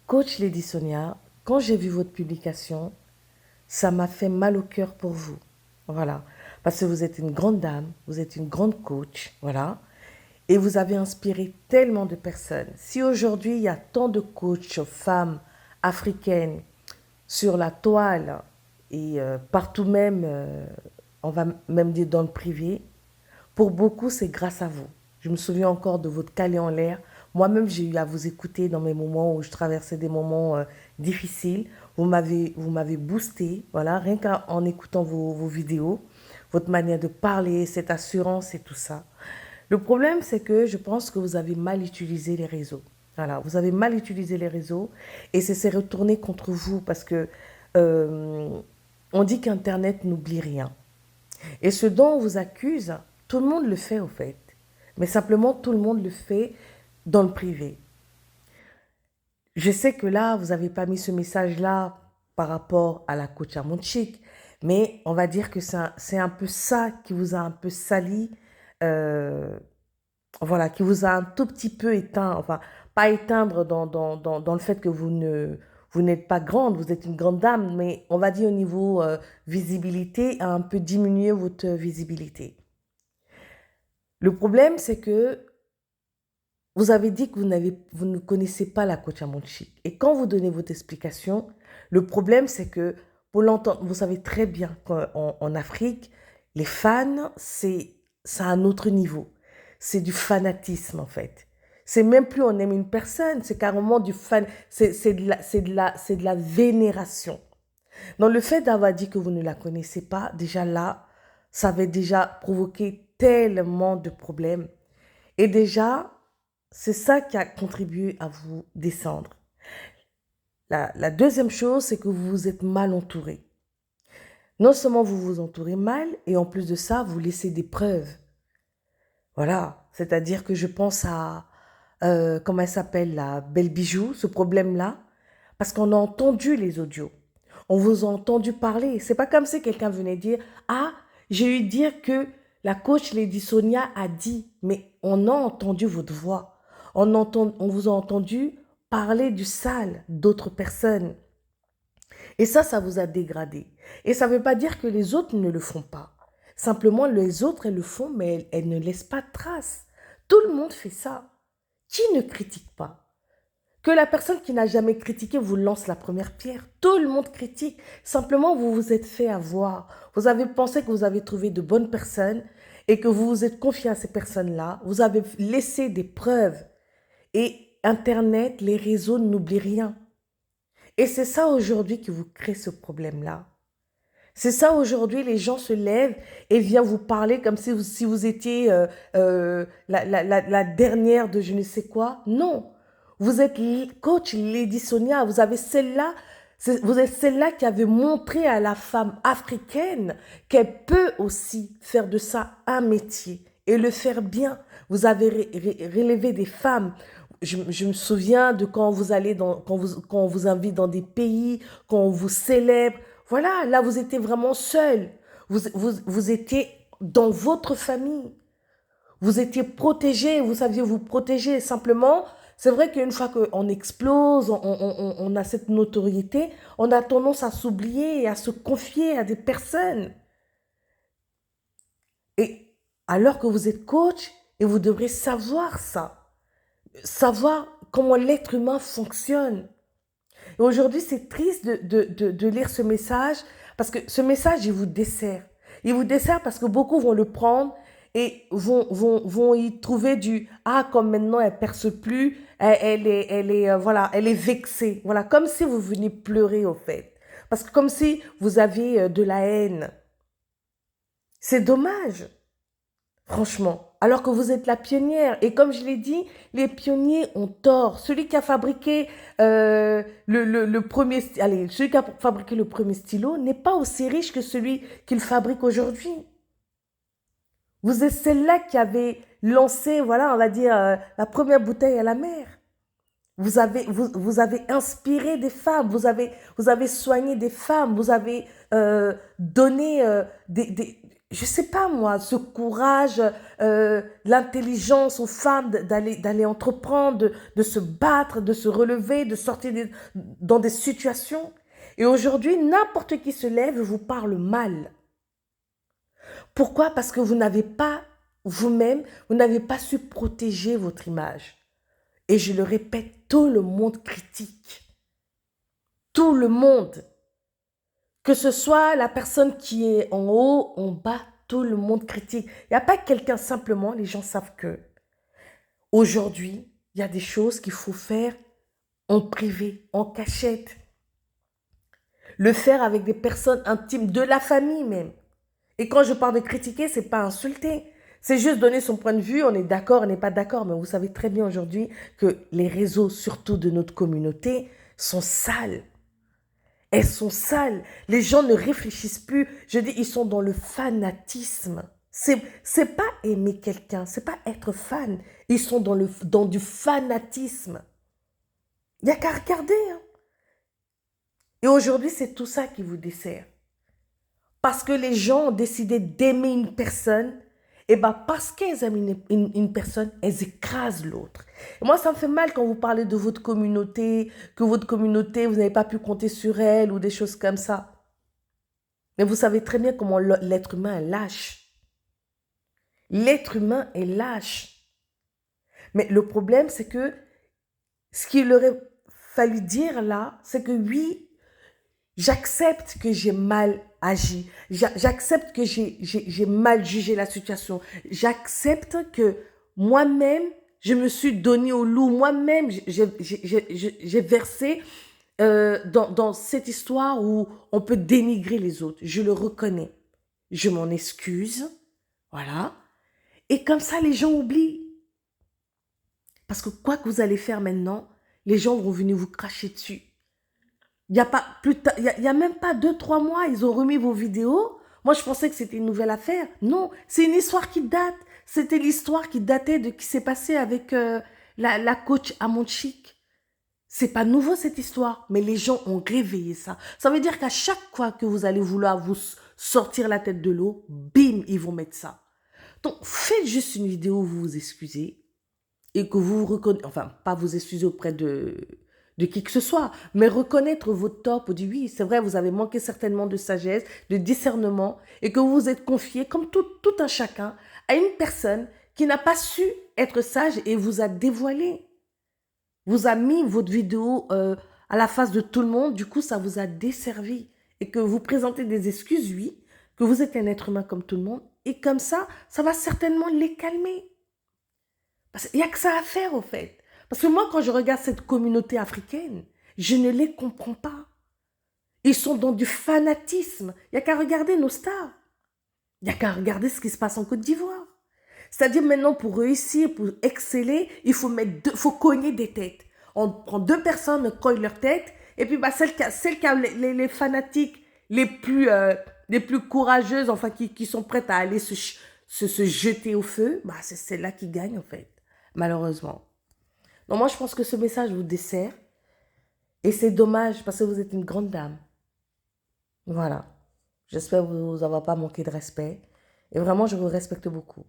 Coach Lady Sonia, quand j'ai vu votre publication, ça m'a fait mal au cœur pour vous. Voilà. Parce que vous êtes une grande dame, vous êtes une grande coach, voilà. Et vous avez inspiré tellement de personnes. Si aujourd'hui il y a tant de coachs femmes africaines sur la toile et partout même, on va même dire dans le privé, pour beaucoup, c'est grâce à vous. Je me souviens encore de votre calé en l'air. Moi-même, j'ai eu à vous écouter dans mes moments où je traversais des moments difficiles. Vous m'avez boosté, voilà, rien qu'en écoutant vos vidéos, votre manière de parler, cette assurance et tout ça. Le problème, c'est que je pense que vous avez mal utilisé les réseaux. Voilà, vous avez mal utilisé les réseaux et c'est s'est retourné contre vous parce que euh, on dit qu'Internet n'oublie rien. Et ce dont on vous accuse, tout le monde le fait au fait. Mais simplement, tout le monde le fait dans le privé. Je sais que là, vous n'avez pas mis ce message-là par rapport à la coach Amonchik, mais on va dire que c'est un peu ça qui vous a un peu sali, euh, voilà, qui vous a un tout petit peu éteint, enfin, pas éteindre dans le fait que vous n'êtes pas grande, vous êtes une grande dame, mais on va dire au niveau visibilité, a un peu diminué votre visibilité. Le problème, c'est que vous avez dit que vous ne connaissez pas la coach Amonchi. Et quand vous donnez votre explication, le problème, c'est que pour l'entendre, vous savez très bien qu'en Afrique, les fans, c'est un autre niveau. C'est du fanatisme, en fait. C'est même plus on aime une personne, c'est carrément du fan, c'est de la vénération. Donc le fait d'avoir dit que vous ne la connaissez pas, déjà là, ça avait déjà provoqué tellement de problèmes. Et déjà, c'est ça qui a contribué à vous descendre. La deuxième chose, c'est que vous vous êtes mal entouré. Non seulement vous vous entourez mal, et en plus de ça, vous laissez des preuves. Voilà, c'est-à-dire que je pense à, comment elle s'appelle, la Belle Bijou, ce problème-là, parce qu'on a entendu les audios. On vous a entendu parler. C'est pas comme si quelqu'un venait dire, ah, j'ai eu dire que la coach Lady Sonia a dit, mais on a entendu votre voix. On vous a entendu parler du sale d'autres personnes. Et ça vous a dégradé. Et ça ne veut pas dire que les autres ne le font pas. Simplement, les autres, elles le font, mais elles ne laissent pas de traces. Tout le monde fait ça. Qui ne critique pas? Que la personne qui n'a jamais critiqué vous lance la première pierre. Tout le monde critique. Simplement, vous vous êtes fait avoir. Vous avez pensé que vous avez trouvé de bonnes personnes et que vous vous êtes confié à ces personnes-là. Vous avez laissé des preuves. Et Internet, les réseaux n'oublient rien. Et c'est ça aujourd'hui qui vous crée ce problème-là. C'est ça aujourd'hui, les gens se lèvent et viennent vous parler comme si vous étiez la dernière de je ne sais quoi. Non, vous êtes coach Lady Sonia, vous avez celle-là, vous êtes celle-là qui avait montré à la femme africaine qu'elle peut aussi faire de ça un métier et le faire bien. Vous avez relevé des femmes. Je me souviens de quand vous allez quand on vous invite dans des pays, quand on vous célèbre. Voilà, là, vous étiez vraiment seul. Vous étiez dans votre famille. Vous étiez protégé, vous saviez vous protéger. Simplement, c'est vrai qu'une fois qu'on explose, on a cette notoriété, on a tendance à s'oublier et à se confier à des personnes. Et alors que vous êtes coach, et vous devrez savoir ça, savoir comment l'être humain fonctionne. Et aujourd'hui, c'est triste de lire ce message parce que ce message, il vous dessert. Il vous dessert parce que beaucoup vont le prendre et vont y trouver du ah, comme maintenant elle perce plus, voilà, elle est vexée. Voilà, comme si vous veniez pleurer au fait. Parce que comme si vous aviez de la haine. C'est dommage. Franchement, alors que vous êtes la pionnière. Et comme je l'ai dit, les pionniers ont tort. Celui qui a fabriqué le premier, allez, celui qui a fabriqué le premier stylo n'est pas aussi riche que celui qu'il fabrique aujourd'hui. Vous êtes celle-là qui avait lancé, voilà, on va dire, la première bouteille à la mer. Vous avez inspiré des femmes, vous avez soigné des femmes, vous avez donné je ne sais pas moi, ce courage, l'intelligence aux femmes d'aller entreprendre, de se battre, de se relever, de sortir dans des situations. Et aujourd'hui, n'importe qui se lève et vous parle mal. Pourquoi? Parce que vous n'avez pas, vous-même, vous n'avez pas su protéger votre image. Et je le répète, tout le monde critique. Tout le monde. Que ce soit la personne qui est en haut, en bas, tout le monde critique. Il n'y a pas quelqu'un simplement, les gens savent que aujourd'hui, il y a des choses qu'il faut faire en privé, en cachette. Le faire avec des personnes intimes, de la famille même. Et quand je parle de critiquer, ce n'est pas insulter. C'est juste donner son point de vue, on est d'accord, on n'est pas d'accord. Mais vous savez très bien aujourd'hui que les réseaux, surtout de notre communauté, sont sales. Elles sont sales. Les gens ne réfléchissent plus. Je dis, ils sont dans le fanatisme. C'est pas aimer quelqu'un, c'est pas être fan. Ils sont dans du fanatisme. Il n'y a qu'à regarder. Hein. Et aujourd'hui, c'est tout ça qui vous dessert. Parce que les gens ont décidé d'aimer une personne, et bien parce qu'elles aiment une personne, elles écrasent l'autre. Et moi, ça me fait mal quand vous parlez de votre communauté, que votre communauté, vous n'avez pas pu compter sur elle ou des choses comme ça. Mais vous savez très bien comment l'être humain est lâche. L'être humain est lâche. Mais le problème, c'est que ce qu'il aurait fallu dire là, c'est que oui, j'accepte que j'ai mal agi. J'accepte que j'ai mal jugé la situation. J'accepte que moi-même, je me suis donné au loup. Moi-même, j'ai versé dans cette histoire où on peut dénigrer les autres. Je le reconnais. Je m'en excuse. Voilà. Et comme ça, les gens oublient. Parce que quoi que vous allez faire maintenant, les gens vont venir vous cracher dessus. Il n'y a pas plus tard, il y a même pas 2-3 mois, ils ont remis vos vidéos. Moi, je pensais que c'était une nouvelle affaire. Non, c'est une histoire qui date. C'était l'histoire qui datait de ce qui s'est passé avec la coach Amonchik. C'est pas nouveau cette histoire, mais les gens ont réveillé ça. Ça veut dire qu'à chaque fois que vous allez vouloir vous sortir la tête de l'eau, bim, ils vont mettre ça. Donc, faites juste une vidéo où vous vous excusez et que vous vous reconnaissez, enfin, pas vous excuser auprès de qui que ce soit, mais reconnaître vos torts pour dire oui, c'est vrai, vous avez manqué certainement de sagesse, de discernement, et que vous vous êtes confié, comme tout un chacun, à une personne qui n'a pas su être sage et vous a dévoilé. Vous a mis votre vidéo à la face de tout le monde, du coup, ça vous a desservi. Et que vous présentez des excuses, oui, que vous êtes un être humain comme tout le monde, et comme ça va certainement les calmer. Parce qu'il n'y a que ça à faire, au fait. Parce que moi, quand je regarde cette communauté africaine, je ne les comprends pas. Ils sont dans du fanatisme. Il n'y a qu'à regarder nos stars. Il n'y a qu'à regarder ce qui se passe en Côte d'Ivoire. C'est-à-dire maintenant, pour réussir, pour exceller, il faut cogner des têtes. On prend 2 personnes, on cogne leur tête, et puis bah, celles qui ont les fanatiques les plus courageuses, enfin qui sont prêtes à aller se jeter au feu, bah, c'est celles-là qui gagnent en fait, malheureusement. Donc moi, je pense que ce message vous dessert, et c'est dommage parce que vous êtes une grande dame. Voilà. J'espère vous avoir pas manqué de respect, et vraiment, je vous respecte beaucoup.